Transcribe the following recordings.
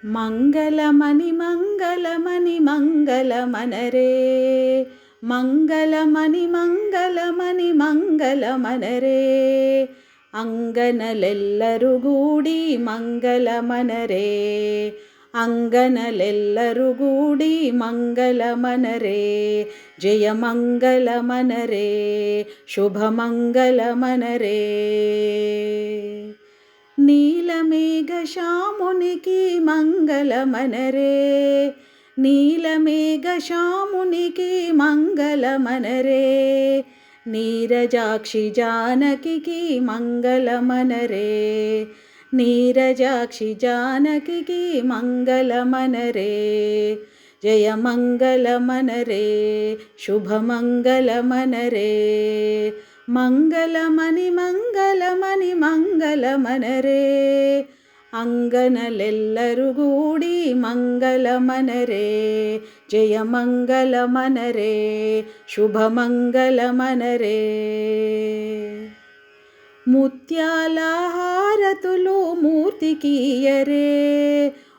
మంగళమణి మంగళమణి మంగళమనరే మంగళమణి మంగళమణి మంగళమనరే ಅಂಗನಲೆಲ್ಲರೂ ಗೂಡಿ ಮಂಗಲಮನರೇ ಅಂಗನಲೆಲ್ಲರೂ ಗೂಡಿ ಮಂಗಲಮನರೇ ಜಯ ಮಂಗಲಮನರೇ ಶುಭ ಮಂಗಲಮನರೇ నీలమేఘ శ్యామునికి మంగళమనరే నీలమేఘ శ్యామునికి మంగళమనరే నీరజాక్షి జానకి మంగళమనరే నీరజాక్షి జానకి మంగళమనరే జయ మంగళమనరే శుభ మంగళమనరే మంగళమణి మంగళమణి మంగళమనరే అంగనలెల్లರೂ గూడి మంగళమనరే జయ మంగళమనరే శుభ మంగళమనరే ముత్యాల హారతులు మూర్తికియరే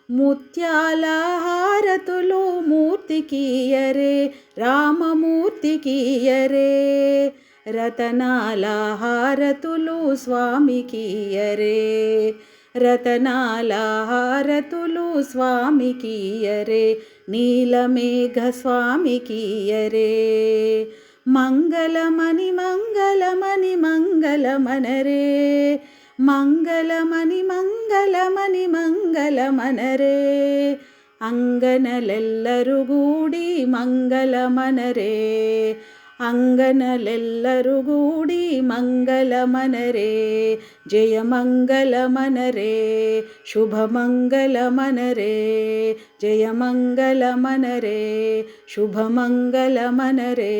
ముత్యాల హారతులు మూర్తికియరే రామమూర్తికియరే రతనాల హారతులు స్వామికియరే రతనాల హారతులు స్వామికియరే నీలమేఘ స్వామికియరే మంగళమణి మంగళమణి మంగళమనరే మంగళమణి మంగళమణి మంగళమనరే అంగనలెల్లರೂ గూడి మంగళమనరే అంగనలెల్లರೂ గూడి మంగళమనరే జయ మంగళమనరే శుభ మంగళమనరే జయ మంగళమనరే శుభ మంగళమనరే